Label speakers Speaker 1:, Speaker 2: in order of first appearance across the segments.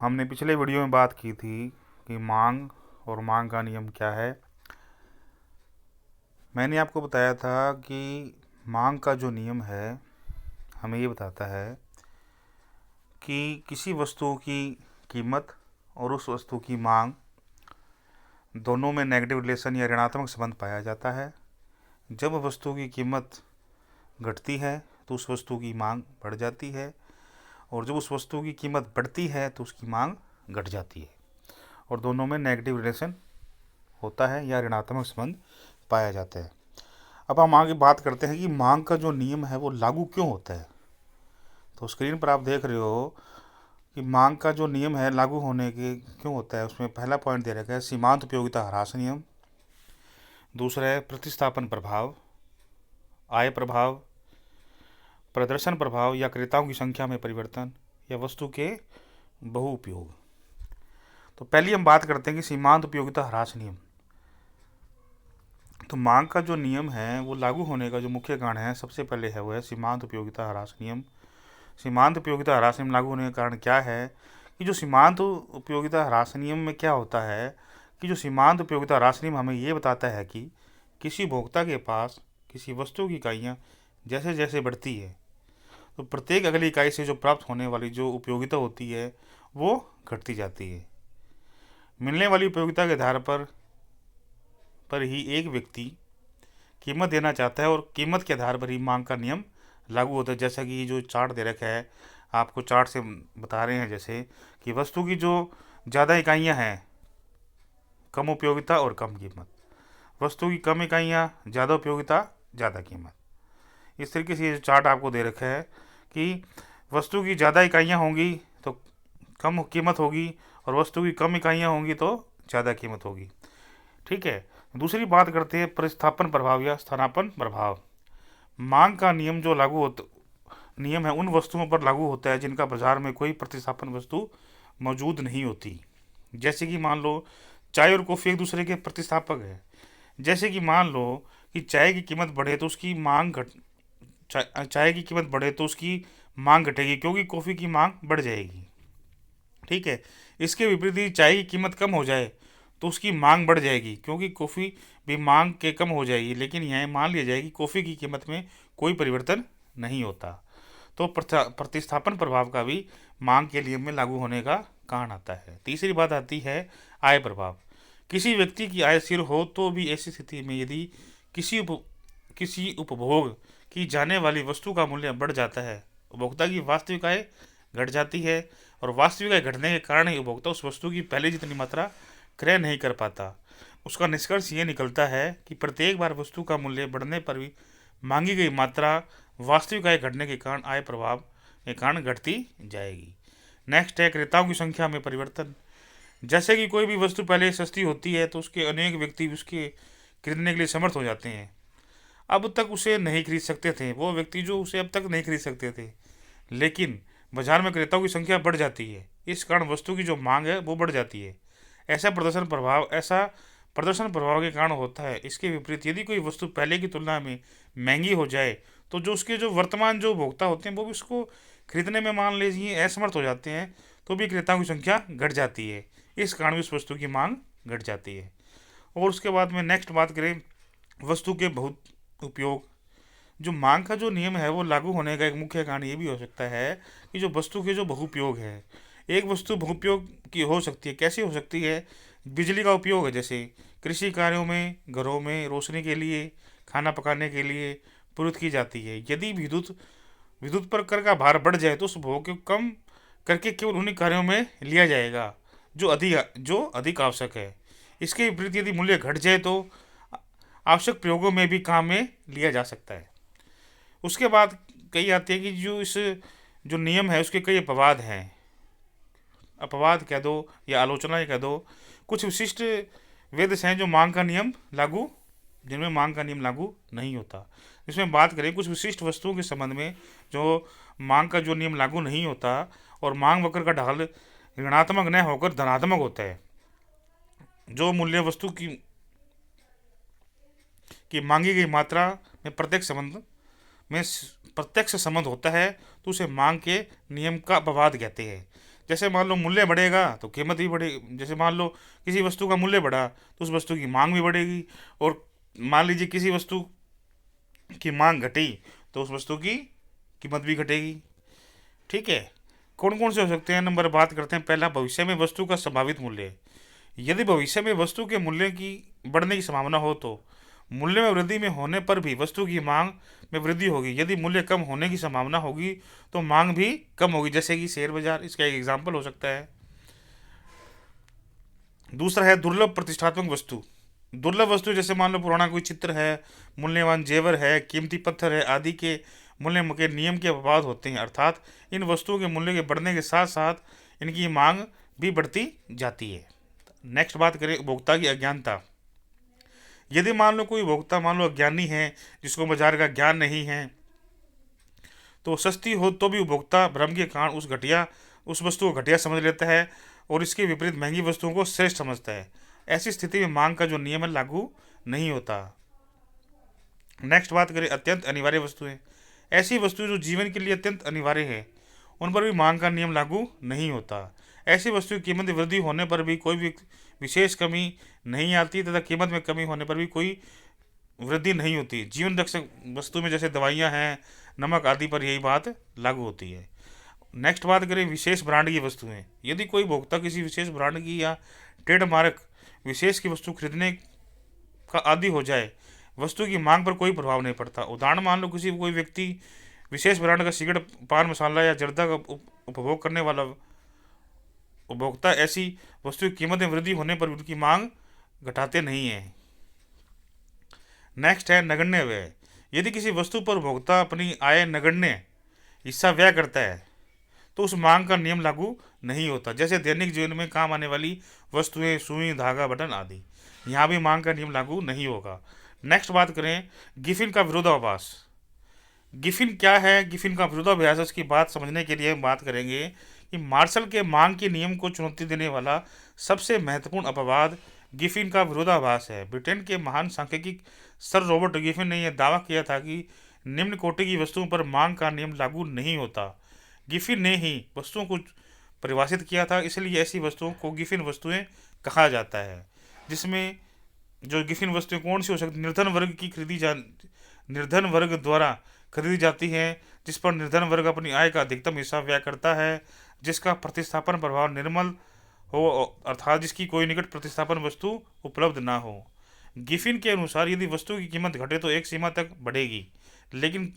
Speaker 1: हमने पिछले वीडियो में बात की थी कि मांग और मांग का नियम क्या है। मैंने आपको बताया था कि मांग का जो नियम है हमें ये बताता है कि किसी वस्तु की कीमत और उस वस्तु की मांग दोनों में नेगेटिव रिलेशन या ऋणात्मक संबंध पाया जाता है। जब वस्तु की कीमत घटती है तो उस वस्तु की मांग बढ़ जाती है, और जब उस वस्तु की कीमत बढ़ती है तो उसकी मांग घट जाती है, और दोनों में नेगेटिव रिलेशन होता है या ऋणात्मक संबंध पाया जाता है। अब हम आगे बात करते हैं कि मांग का जो नियम है वो लागू क्यों होता है। तो स्क्रीन पर आप देख रहे हो कि मांग का जो नियम है लागू होने के क्यों होता है। उसमें पहला पॉइंट दे रखा है सीमांत उपयोगिता ह्रास नियम, दूसरा है प्रतिस्थापन प्रभाव, आय प्रभाव, प्रदर्शन प्रभाव या क्रेताओं की संख्या में परिवर्तन, या वस्तु के बहुउपयोग। तो पहले हम बात करते हैं कि सीमांत उपयोगिता ह्रास नियम। तो मांग का जो नियम है वो लागू होने का जो मुख्य कारण है, सबसे पहले है वो है सीमांत उपयोगिता ह्रास नियम। सीमांत उपयोगिता ह्रास नियम लागू होने का कारण क्या है कि जो सीमांत उपयोगिता ह्रास नियम में क्या होता है कि जो सीमांत उपयोगिता ह्रास नियम हमें ये बताता है कि किसी उपभोक्ता के पास किसी वस्तु की इकाइयाँ जैसे जैसे बढ़ती है तो प्रत्येक अगली इकाई से जो प्राप्त होने वाली जो उपयोगिता होती है वो घटती जाती है। मिलने वाली उपयोगिता के आधार पर ही एक व्यक्ति कीमत देना चाहता है, और कीमत के आधार पर ही मांग का नियम लागू होता है। जैसा कि जो चार्ट दे रखा है, आपको चार्ट से बता रहे हैं जैसे कि वस्तु की जो ज़्यादा इकाइयाँ हैं कम उपयोगिता और कम कीमत, वस्तु की कम इकाइयाँ ज़्यादा उपयोगिता ज़्यादा कीमत। इस तरीके से ये जो चार्ट आपको दे रखा है कि वस्तु की ज़्यादा इकाइयाँ होंगी तो कम कीमत होगी, और वस्तु की कम इकाइयाँ होंगी तो ज़्यादा कीमत होगी। ठीक है। दूसरी बात करते हैं प्रतिस्थापन प्रभाव या स्थानापन्न प्रभाव। मांग का नियम जो लागू होता नियम है उन वस्तुओं पर लागू होता है जिनका बाजार में कोई प्रतिस्थापन वस्तु मौजूद नहीं होती। जैसे कि मान लो चाय और कॉफ़ी एक दूसरे के प्रतिस्थापक है। जैसे कि मान लो कि चाय की कीमत बढ़े तो उसकी मांग घट चाय की कीमत बढ़े तो उसकी मांग घटेगी क्योंकि कॉफ़ी की मांग बढ़ जाएगी। ठीक है। इसके विपरीत यदि चाय की कीमत कम हो जाए तो उसकी मांग बढ़ जाएगी क्योंकि कॉफ़ी भी मांग के कम हो जाएगी। लेकिन यह मान लिया जाए कि कॉफ़ी की कीमत में कोई परिवर्तन नहीं होता। तो प्रतिस्थापन प्रभाव का भी मांग के नियम में लागू होने का कारण आता है। तीसरी बात आती है आय प्रभाव। किसी व्यक्ति की आय स्थिर हो तो भी ऐसी स्थिति में यदि किसी उपभोग की जाने वाली वस्तु का मूल्य बढ़ जाता है, उपभोक्ता की वास्तविक आय घट जाती है, और वास्तविक आय घटने के कारण ही उपभोक्ता उस वस्तु की पहले जितनी मात्रा क्रय नहीं कर पाता। उसका निष्कर्ष ये निकलता है कि प्रत्येक बार वस्तु का मूल्य बढ़ने पर भी मांगी गई मात्रा वास्तविक आय घटने के कारण आय प्रभाव के कारण घटती जाएगी। नेक्स्ट है क्रेताओं की संख्या में परिवर्तन। जैसे कि कोई भी वस्तु पहले सस्ती होती है तो उसके अनेक व्यक्ति उसके खरीदने के लिए समर्थ हो जाते हैं। अब तक उसे नहीं खरीद सकते थे वो व्यक्ति जो उसे अब तक नहीं खरीद सकते थे, लेकिन बाजार में क्रेताओं की संख्या बढ़ जाती है। इस कारण वस्तु की जो मांग है वो बढ़ जाती है। ऐसा प्रदर्शन प्रभाव के कारण होता है। इसके विपरीत यदि कोई वस्तु पहले की तुलना में महंगी हो जाए तो जो उसके जो वर्तमान जो उपभोक्ता होते हैं वो भी उसको खरीदने में मान लीजिए असमर्थ हो जाते हैं, तो भी क्रेताओं की संख्या घट जाती है। इस कारण भी उस वस्तु की मांग घट जाती है। और उसके बाद में नेक्स्ट बात करें वस्तु के बहुत उपयोग। जो मांग का जो नियम है वो लागू होने का एक मुख्य कारण ये भी हो सकता है कि जो वस्तु के जो बहुपयोग है, एक वस्तु बहुपयोग की हो सकती है। कैसी हो सकती है? बिजली का उपयोग है, जैसे कृषि कार्यों में, घरों में रोशनी के लिए, खाना पकाने के लिए प्रयुक्त की जाती है। यदि विद्युत विद्युत पर कर का भार बढ़ जाए तो उस उपभोग को कम करके केवल उन्हीं कार्यों में लिया जाएगा जो अधिक आवश्यक है। इसके विपरीत यदि मूल्य घट जाए तो आवश्यक प्रयोगों में भी काम में लिया जा सकता है। उसके बाद कई आते हैं कि जो इस जो नियम है उसके कई अपवाद हैं। अपवाद कह दो या आलोचना कह दो। कुछ विशिष्ट वेद हैं जो मांग का नियम लागू जिनमें मांग का नियम लागू नहीं होता। इसमें बात करें कुछ विशिष्ट वस्तुओं के संबंध में जो मांग का जो नियम लागू नहीं होता, और मांग वक्र का ढाल ऋणात्मक न होकर धनात्मक होता है। जो मूल्य वस्तु की मांगी गई मात्रा में प्रत्यक्ष संबंध होता है तो उसे मांग के नियम का अपवाद कहते हैं। जैसे मान लो मूल्य बढ़ेगा तो कीमत भी बढ़ेगी। जैसे मान लो किसी वस्तु का मूल्य बढ़ा तो उस वस्तु की मांग भी बढ़ेगी, और मान लीजिए किसी वस्तु की मांग घटी तो उस वस्तु की कीमत भी घटेगी। ठीक है। कौन कौन से हो सकते हैं, नंबर बात करते हैं। पहला, भविष्य में वस्तु का संभावित मूल्य। यदि भविष्य में वस्तु के मूल्य की बढ़ने की संभावना हो तो मूल्य में वृद्धि में होने पर भी वस्तु की मांग में वृद्धि होगी। यदि मूल्य कम होने की संभावना होगी तो मांग भी कम होगी, जैसे कि शेयर बाजार इसका एक एग्जाम्पल हो सकता है। दूसरा है दुर्लभ प्रतिष्ठात्मक वस्तु। दुर्लभ वस्तु जैसे मान लो पुराना कोई चित्र है, मूल्यवान जेवर है, कीमती पत्थर है आदि के मूल्य के नियम के अपवाद होते हैं, अर्थात इन वस्तुओं के मूल्य के बढ़ने के साथ साथ इनकी मांग भी बढ़ती जाती है। नेक्स्ट बात करें उपभोक्ता की अज्ञानता। यदि मान लो कोई उपभोक्ता मान लो अज्ञानी है, जिसको बाजार का ज्ञान नहीं है, तो सस्ती हो तो भी उपभोक्ता भ्रम के कारण उस वस्तु को घटिया समझ लेता है और इसके विपरीत महंगी वस्तुओं को श्रेष्ठ समझता है। ऐसी स्थिति में मांग का जो नियम है लागू नहीं होता। नेक्स्ट बात करें अत्यंत अनिवार्य वस्तुएं। ऐसी वस्तुएं जो जीवन के लिए अत्यंत अनिवार्य है उन पर भी मांग का नियम लागू नहीं होता। ऐसी वस्तु की कीमत में वृद्धि होने पर भी कोई भी विशेष कमी नहीं आती तथा कीमत में कमी होने पर भी कोई वृद्धि नहीं होती। जीवन रक्षक वस्तु में जैसे दवाइयाँ हैं, नमक आदि पर यही बात लागू होती है। नेक्स्ट बात करें विशेष ब्रांड की वस्तुएं। यदि कोई भोक्ता किसी विशेष ब्रांड की या ट्रेडमार्क विशेष की वस्तु खरीदने का आदी हो जाए, वस्तु की मांग पर कोई प्रभाव नहीं पड़ता। उदाहरण मान लो कोई व्यक्ति विशेष ब्रांड का सिगरेट, पान मसाला या जर्दा का उपभोग करने वाला उपभोक्ता ऐसी वस्तु की कीमत में वृद्धि होने पर उनकी मांग घटाते नहीं है। नेक्स्ट है नगण्य व्यय। यदि किसी वस्तु पर उपभोक्ता अपनी आय नगण्य हिस्सा व्यय करता है तो उस मांग का नियम लागू नहीं होता। जैसे दैनिक जीवन में काम आने वाली वस्तुएं, सुई, धागा, बटन आदि, यहाँ भी मांग का नियम लागू नहीं होगा। नेक्स्ट बात करें गिफिन का विरोधाभास। गिफिन क्या है, गिफिन का विरोधाभास, इसकी बात समझने के लिए हम बात करेंगे कि मार्शल के मांग के नियम को चुनौती देने वाला सबसे महत्वपूर्ण अपवाद गिफिन का विरोधाभास है। ब्रिटेन के महान सांख्यिकी सर रॉबर्ट गिफिन ने यह दावा किया था कि निम्न कोटि की वस्तुओं पर मांग का नियम लागू नहीं होता। गिफिन ने ही वस्तुओं को परिभाषित किया था, इसलिए ऐसी वस्तुओं को गिफिन वस्तुएं कहा जाता है। जिसमें जो गिफिन वस्तुएं कौन सी हो सकती, निर्धन वर्ग द्वारा खरीदी जाती हैं, जिस पर निर्धन वर्ग अपनी आय का अधिकतम हिस्सा व्यय करता है, जिसका प्रतिस्थापन प्रभाव निर्मल हो, अर्थात जिसकी कोई निकट प्रतिस्थापन वस्तु उपलब्ध ना हो। गिफिन के अनुसार यदि वस्तु की कीमत घटे तो एक सीमा तक बढ़ेगी, लेकिन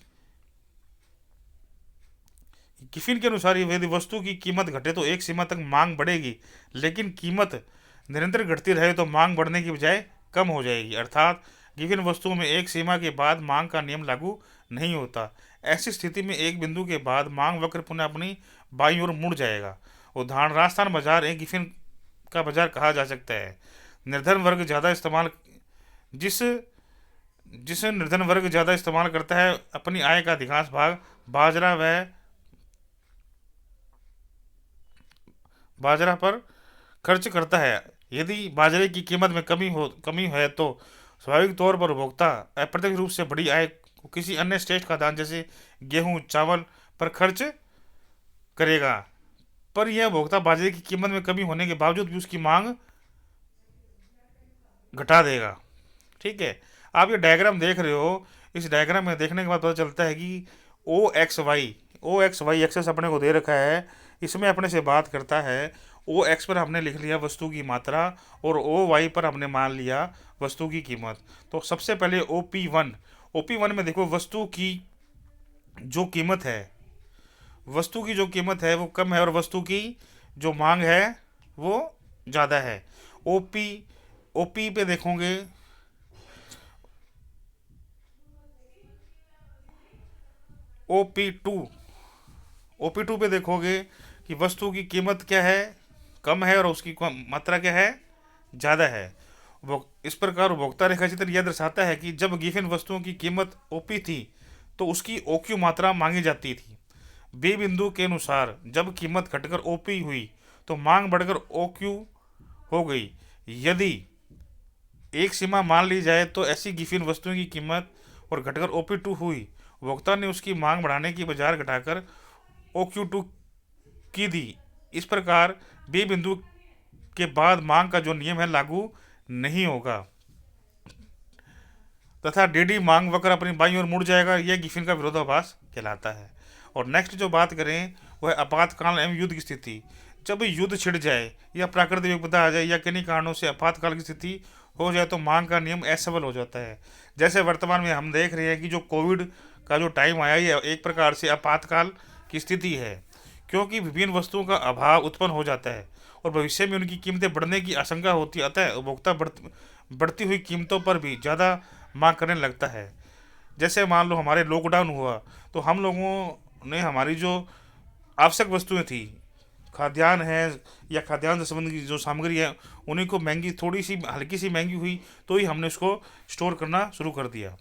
Speaker 1: गिफिन के अनुसार यदि वस्तु की कीमत घटे तो एक सीमा तक मांग बढ़ेगी, लेकिन कीमत निरंतर घटती रहे तो मांग बढ़ने की बजाय कम हो जाएगी। अर्थात गिफिन वस्तुओं में एक सीमा के बाद मांग का नियम लागू नहीं होता। ऐसी स्थिति में एक बिंदु के बाद मांग वक्र पुनः अपनी बाईं ओर मुड़ जाएगा। उदाहरण राजस्थान बाजार एक गिफिन का बाजार कहा जा सकता है। निर्धन वर्ग ज़्यादा इस्तेमाल जिस जिस निर्धन वर्ग ज़्यादा इस्तेमाल करता है अपनी आय का अधिकांश भाग बाजरा पर खर्च करता है। यदि बाजरे की कीमत में कमी है तो स्वाभाविक तौर पर उपभोक्ता अप्रत्यक्ष रूप से बड़ी आय को किसी अन्य श्रेष्ठ खाद्यान्न जैसे गेहूं, चावल पर खर्च करेगा। पर यह उपभोक्ता बाजरे की कीमत में कमी होने के बावजूद भी उसकी मांग घटा देगा। ठीक है। आप ये डायग्राम देख रहे हो, इस डायग्राम में देखने के बाद पता चलता है कि ओ एक्स वाई एक्सेस अपने को दे रखा है। इसमें अपने से बात करता है ओ एक्स पर हमने लिख लिया वस्तु की मात्रा और ओ वाई पर हमने मान लिया वस्तु की कीमत। तो सबसे पहले OP1 में देखो वस्तु की जो कीमत है वो कम है और वस्तु की जो मांग है वो ज़्यादा है। ओपी पे देखोगे OP2 पे देखोगे कि वस्तु की कीमत क्या है, कम है और उसकी मात्रा क्या है, ज़्यादा है। इस प्रकार उपभोक्ता रेखा चित्र यह दर्शाता है कि जब गिफिन वस्तुओं की कीमत OP थी तो उसकी OQ मात्रा मांगी जाती थी। बी बिंदु के अनुसार जब कीमत घटकर OP हुई तो मांग बढ़कर OQ हो गई। यदि एक सीमा मान ली जाए तो ऐसी गिफिन वस्तुओं की कीमत और घटकर OP2 हुई, उपभोक्ता ने उसकी मांग बढ़ाने की बजाय घटाकर OQ2 की दी इस प्रकार बी बिंदु के बाद मांग का जो नियम है लागू नहीं होगा तथा डी मांग वक्र अपनी बाईं ओर मुड़ जाएगा। यह गिफिन का विरोधाभास कहलाता है। और नेक्स्ट जो बात करें वह है आपातकाल एवं युद्ध की स्थिति। जब युद्ध छिड़ जाए या प्राकृतिक विपदा आ जाए या किन्हीं कारणों से आपातकाल की स्थिति हो जाए तो मांग का नियम असफल हो जाता है। जैसे वर्तमान में हम देख रहे हैं कि जो कोविड का जो टाइम आया ये एक प्रकार से आपातकाल की स्थिति है, क्योंकि विभिन्न वस्तुओं का अभाव उत्पन्न हो जाता है और भविष्य में उनकी कीमतें बढ़ने की आशंका होती है। अतः उपभोक्ता बढ़ती हुई कीमतों पर भी ज़्यादा मांग करने लगता है। जैसे मान लो हमारे लॉकडाउन हुआ तो हम लोगों ने हमारी जो आवश्यक वस्तुएं थी, खाद्यान्न है या खाद्यान्न से संबंधित की जो सामग्री है, उन्हीं को महंगी थोड़ी सी हल्की सी महंगी हुई तो ही हमने उसको स्टोर करना शुरू कर दिया।